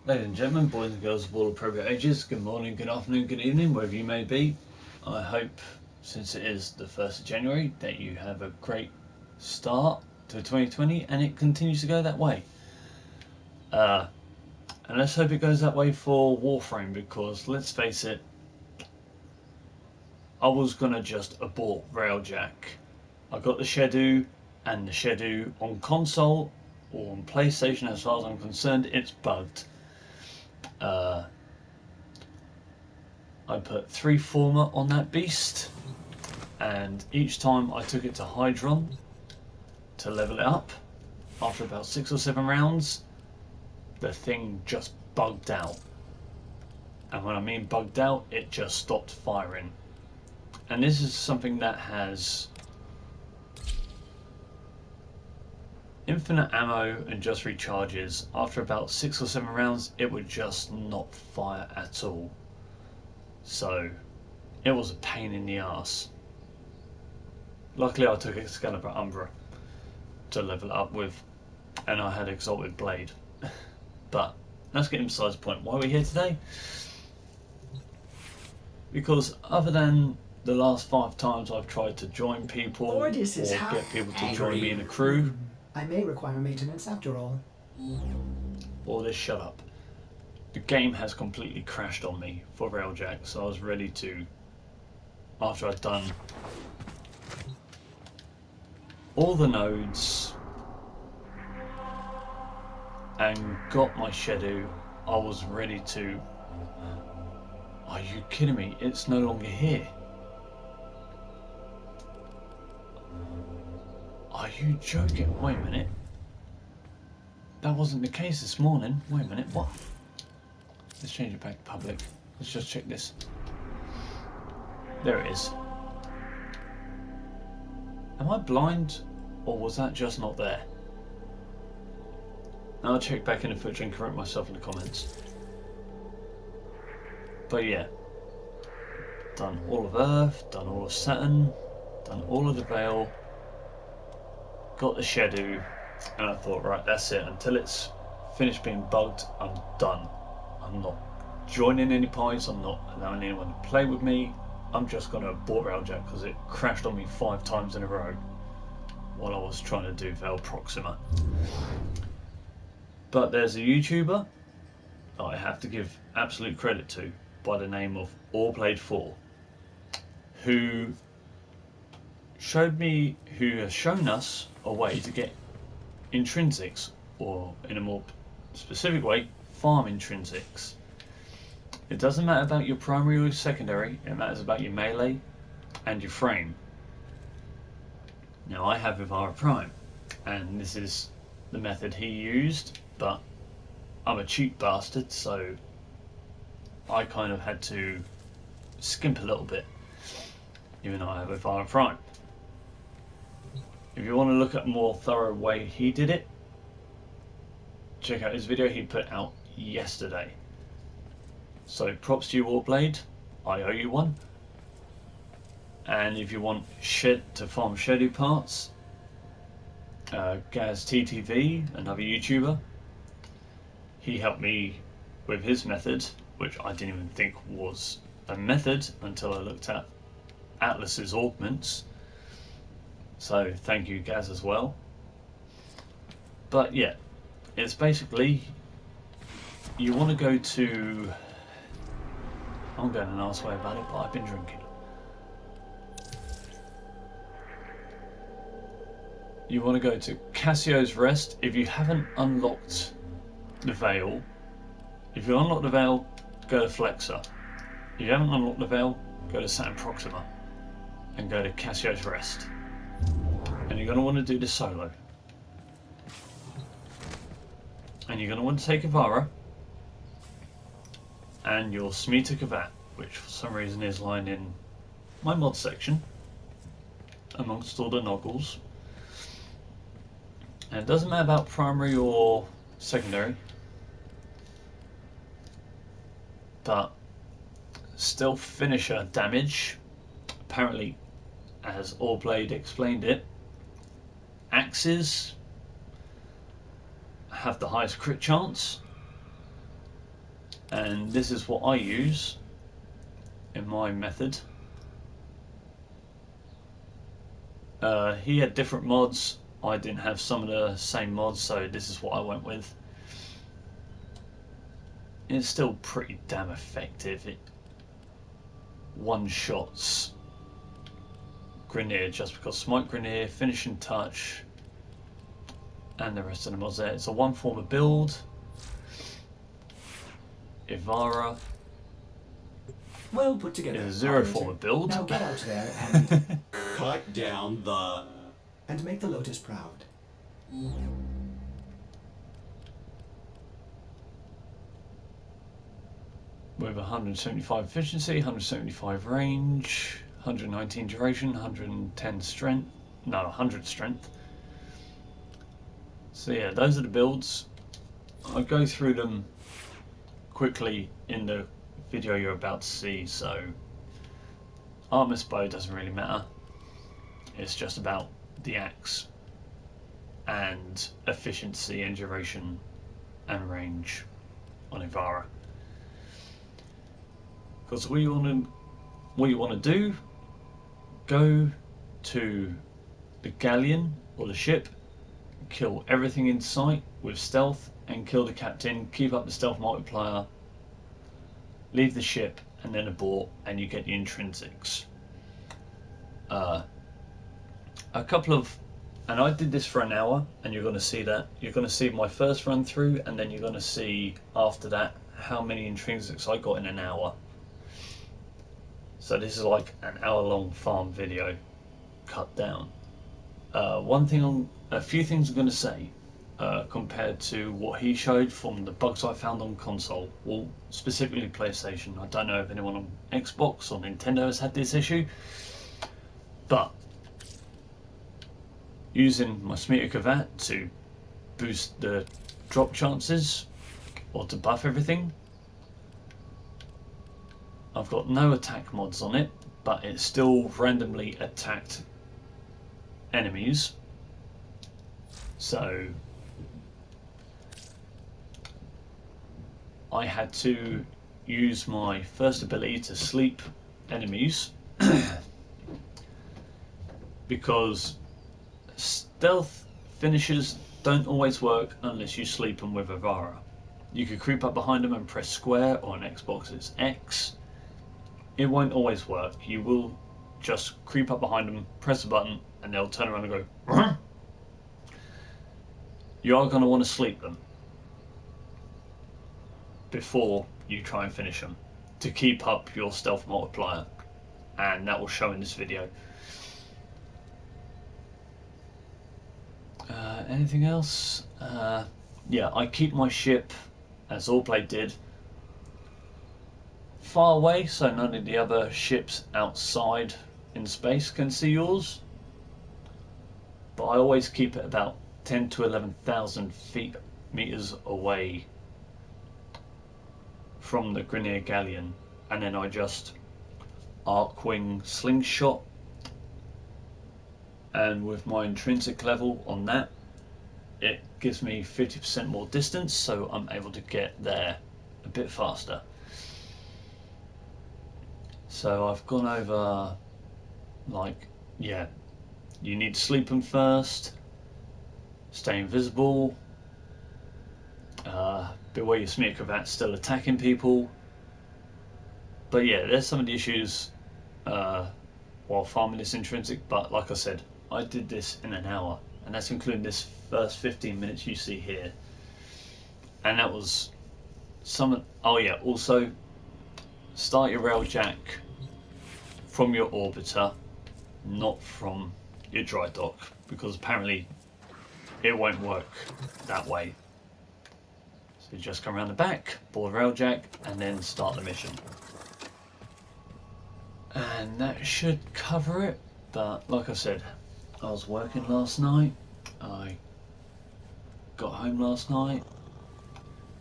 Ladies and gentlemen, boys and girls of all appropriate ages, good morning, good afternoon, good evening, wherever you may be. I hope, since it is the 1st of January, that you have a great start to 2020 and it continues to go that way. And let's hope it goes that way for Warframe, because let's face it, I was going to just abort Railjack. I got the schedule, and the schedule on console or on PlayStation, as far as I'm concerned, it's bugged. I put 3 former on that beast, and each time I took it to Hydron to level it up, after about 6 or 7 rounds, the thing just bugged out. And when I mean bugged out, it just stopped firing. And this is something that has infinite ammo and just recharges. After about 6 or 7 rounds, it would just not fire at all. So it was a pain in the ass. Luckily I took Excalibur Umbra to level it up with, and I had Exalted Blade. But let's get besides the point. Why are we here today? Because other than the last 5 times I've tried to join people or get people to join me in a crew, I may require maintenance after all. Or this shut up. The game has completely crashed on me for Railjack, so I was ready to, after I'd done all the nodes and got my schedule, I was ready to... Are you kidding me? It's no longer here. Are you joking? Wait a minute. That wasn't the case this morning. Wait a minute, what? Let's change it back to public. Let's just check this. There it is. Am I blind, or was that just not there? I'll check back in the footage and correct myself in the comments. But yeah, done all of Earth, done all of Saturn, done all of the Veil, got the schedule, and I thought, right, that's it. Until it's finished being bugged, I'm done. I'm not joining any parties, I'm not allowing anyone to play with me. I'm just going to abort Railjack because it crashed on me 5 times in a row while I was trying to do Veil Proxima. But there's a YouTuber that I have to give absolute credit to, by the name of Allplayed4, who has shown us a way to get intrinsics, or in a more specific way, farm intrinsics. It doesn't matter about your primary or secondary, it matters about your melee and your frame. Now I have Ivara Prime, and this is the method he used, but I'm a cheap bastard, so I kind of had to skimp a little bit, even though I have Ivara Prime. If you want to look at a more thorough way he did it, check out his video he put out yesterday. So props to you, Warblade, I owe you one. And if you want to farm schedule parts, Gaz TTV, another YouTuber, he helped me with his method, which I didn't even think was a method until I looked at Atlas's augments. So thank you, Gaz, as well. But yeah, it's basically, you want to go to, I'm going a nice way about it, but I've been drinking. You want to go to Cassio's Rest. If you haven't unlocked the Veil, if you unlock the Veil, go to Flexor. If you haven't unlocked the Veil, go to Saturn Proxima and go to Cassio's Rest. And you're going to want to do the solo. And you're going to want to take Ivara and your Smita Kavat, which for some reason is lying in my mod section amongst all the noggles. And it doesn't matter about primary or secondary, but stealth finisher damage, apparently, as Allblade explained it, axes have the highest crit chance, And this is what I use in my method. He had different mods. I didn't have some of the same mods, so this is what I went with. It's still pretty damn effective. It one-shots Grineer just because Smite Grineer, Finishing Touch, and the rest of the mods there. It's a one form of build. Ivara. Well put together. It's a zero form of build. Now get out there and Cut down the... and make the Lotus proud. With 175 efficiency, 175 range, 119 duration, 110 strength, no, 100 strength. So yeah, those are the builds. I'll go through them quickly in the video you're about to see. So Artemis bow doesn't really matter. It's just about the axe and efficiency and duration and range on Ivara. Because what you want to do, go to the galleon or the ship, kill everything in sight with stealth, and kill the captain. Keep up the stealth multiplier. Leave the ship and then abort, and you get the intrinsics. A couple of, and I did this for an hour, and you're going to see that. You're going to see my first run through, and then you're going to see after that how many intrinsics I got in an hour. So this is like an hour-long farm video, cut down. A few things I'm going to say compared to what he showed from the bugs I found on console, well, specifically PlayStation. I don't know if anyone on Xbox or Nintendo has had this issue, but using my Smear Kavat to boost the drop chances or to buff everything, I've got no attack mods on it, but it still randomly attacked enemies. So I had to use my first ability to sleep enemies because stealth finishes don't always work unless you sleep them with Ivara. You could creep up behind them and press square, or on Xbox it's X. It won't always work. You will just creep up behind them, press a button, and they'll turn around and go, "Rrr." You are going to want to sleep them before you try and finish them to keep up your stealth multiplier, and that will show in this video. Anything else? Yeah, I keep my ship, as Allblade did, far away so none of the other ships outside in space can see yours, but I always keep it about 10 to 11,000 meters away from the Grineer galleon, and then I just arc-wing slingshot, and with my intrinsic level on that, it gives me 50% more distance, so I'm able to get there a bit faster. So I've gone over, like, yeah, you need to sleep them first, stay invisible, beware your Smear Kavat's still attacking people. But yeah, there's some of the issues while farming this intrinsic, but like I said, I did this in an hour, and that's including this first 15 minutes you see here. And that was some, oh yeah, also start your Railjack from your orbiter, not from your dry dock, because apparently it won't work that way. So you just come around the back, board Railjack, and then start the mission. And that should cover it, but like I said, I was working last night, I got home last night,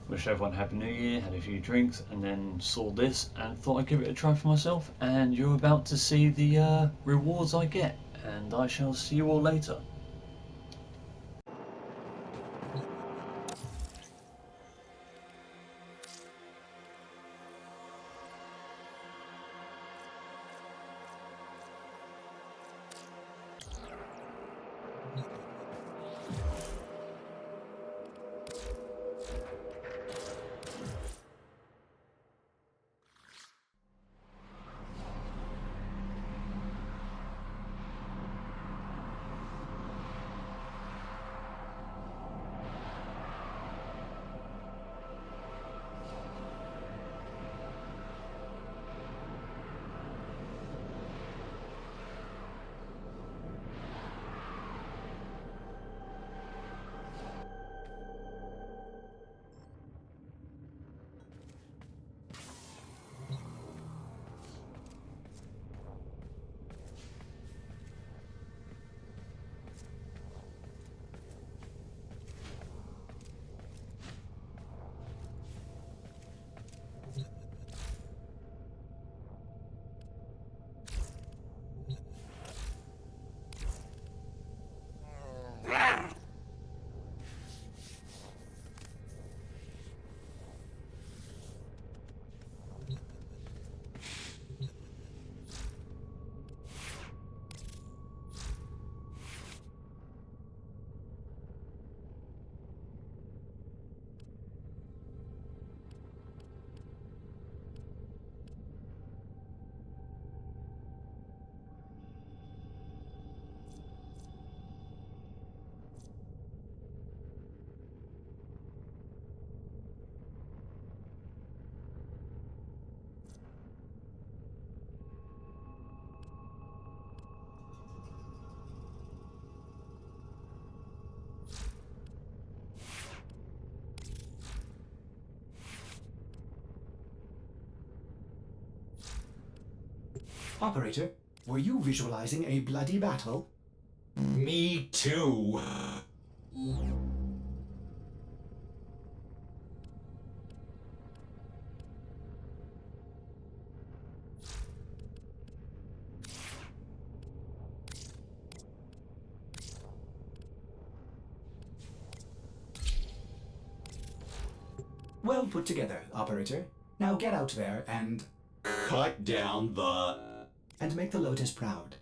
wished everyone a happy new year, had a few drinks, and then saw this and thought I'd give it a try for myself, and you're about to see the rewards I get, and I shall see you all later. Operator, were you visualizing a bloody battle? Me too. Well put together, Operator. Now get out there and Cut down the... make the Lotus proud.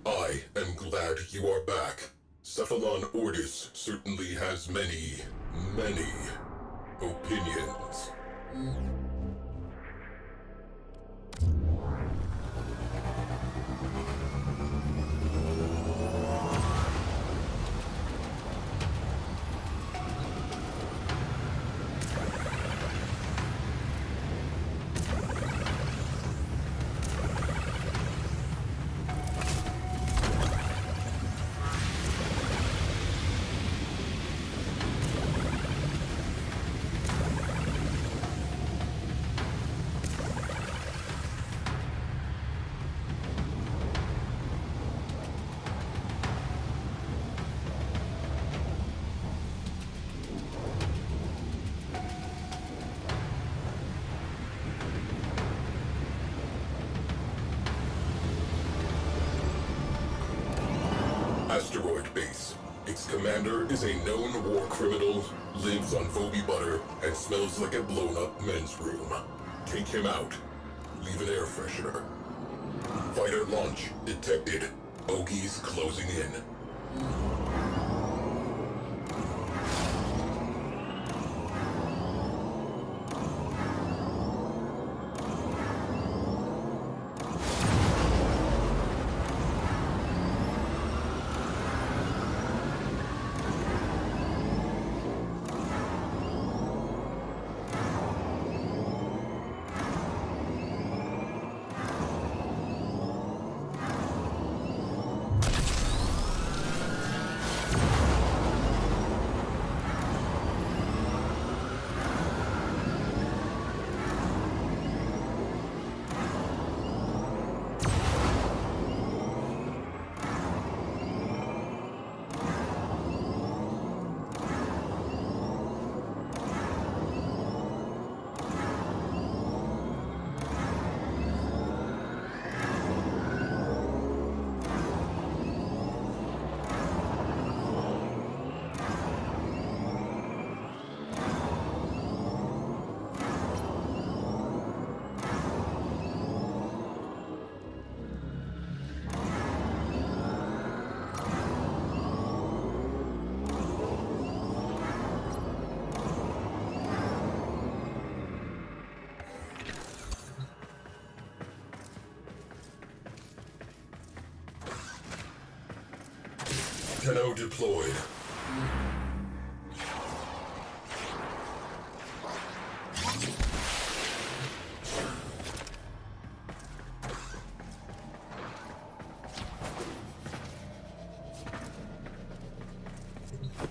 I am glad you are back. Cephalon Ordis certainly has many opinions. Asteroid Base. Its commander is a known war criminal, lives on Phoebe butter, and smells like a blown-up men's room. Take him out. Leave an air freshener. Fighter launch detected. Bogies closing in. Tenno deployed.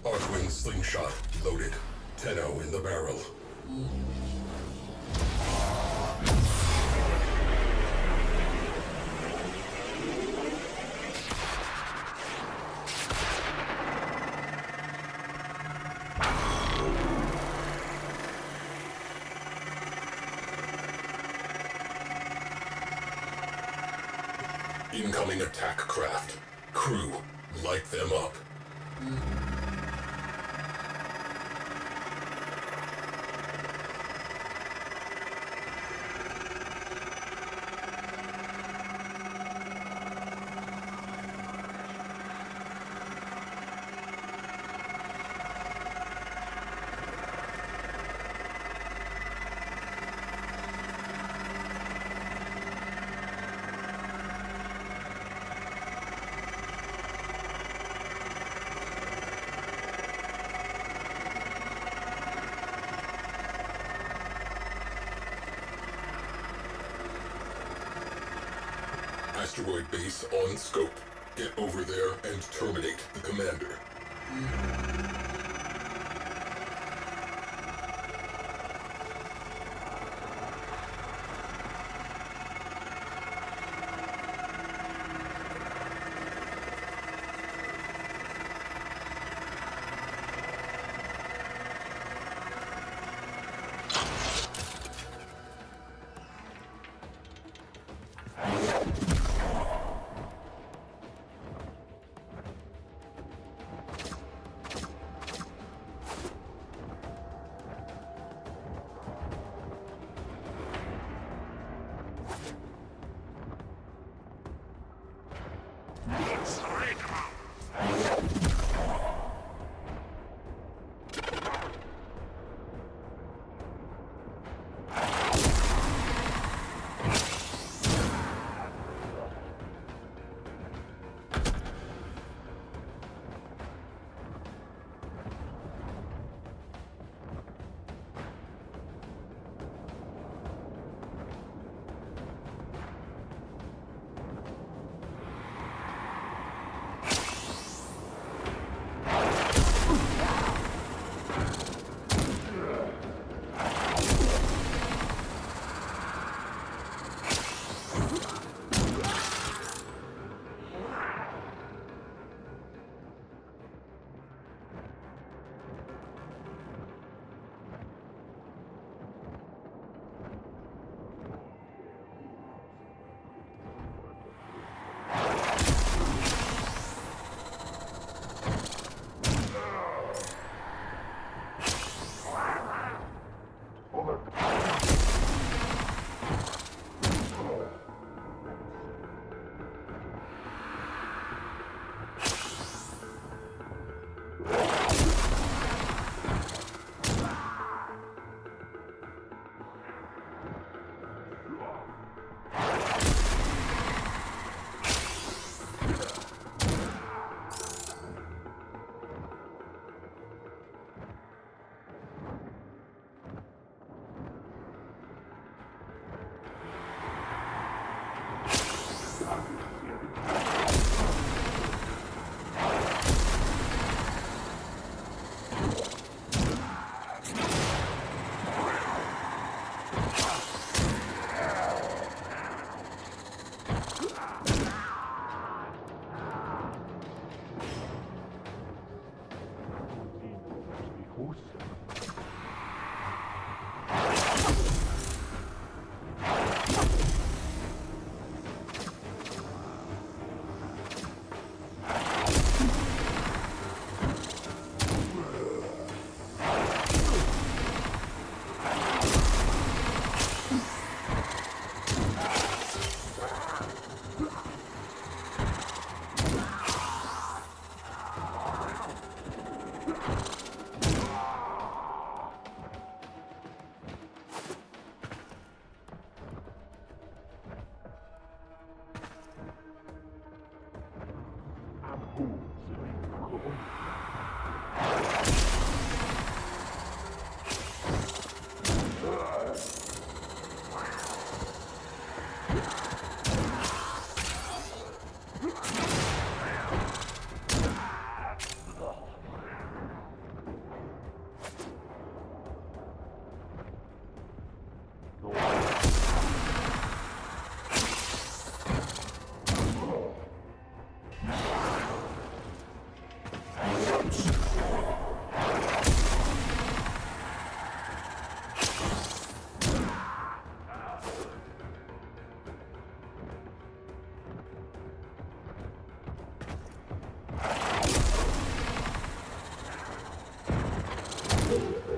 Arcwing slingshot loaded. Tenno in the barrel. Incoming attack craft. Crew, light them up. Asteroid base on scope. Get over there and terminate the commander.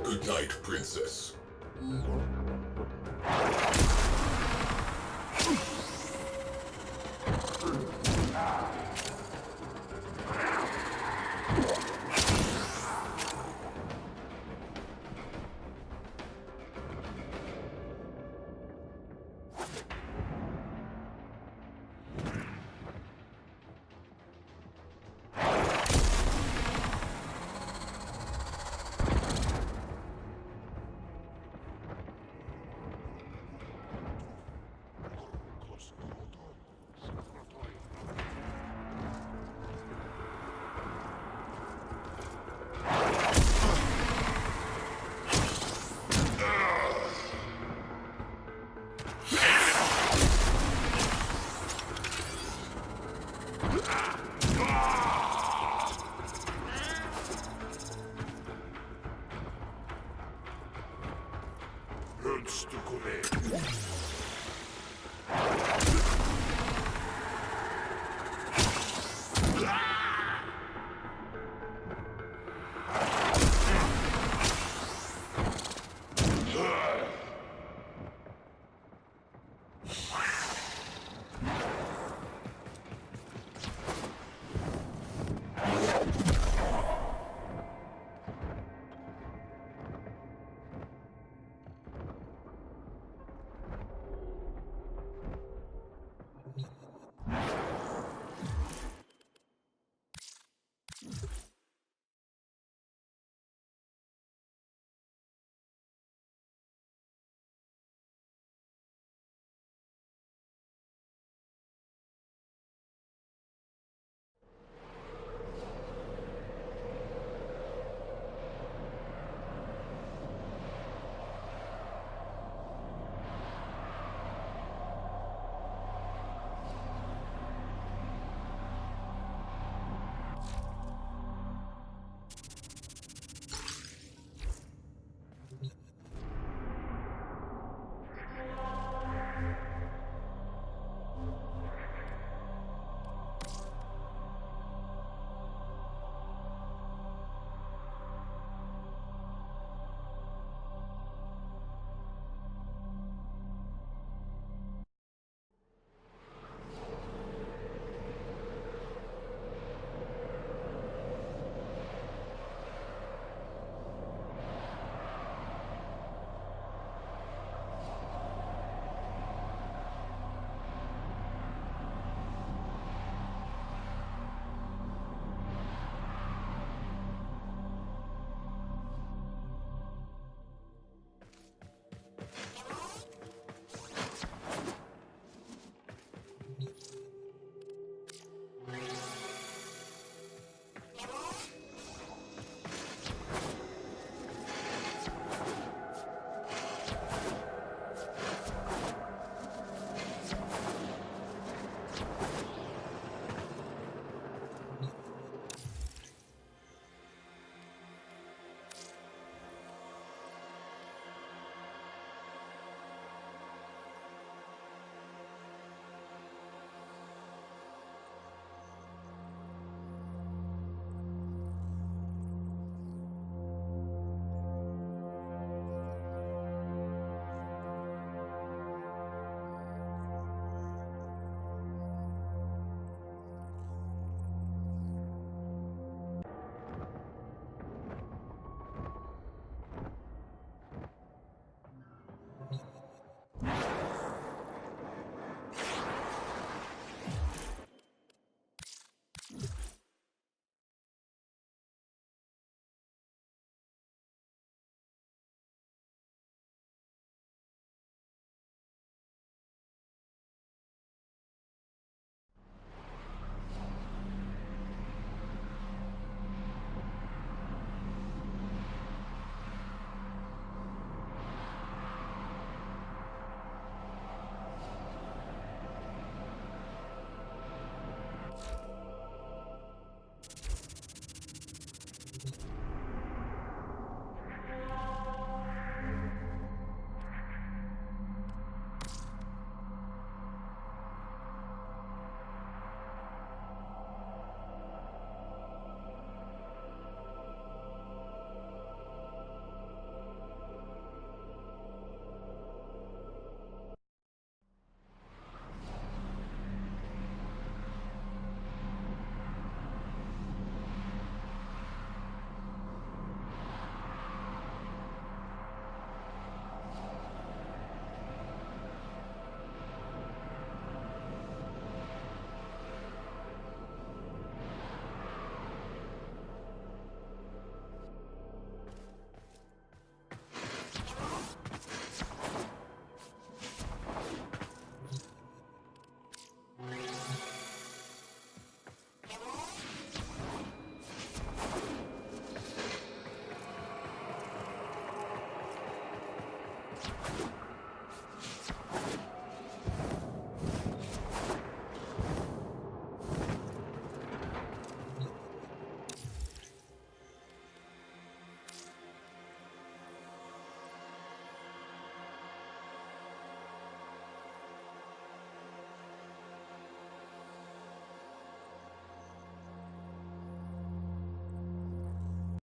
Good night, Princess.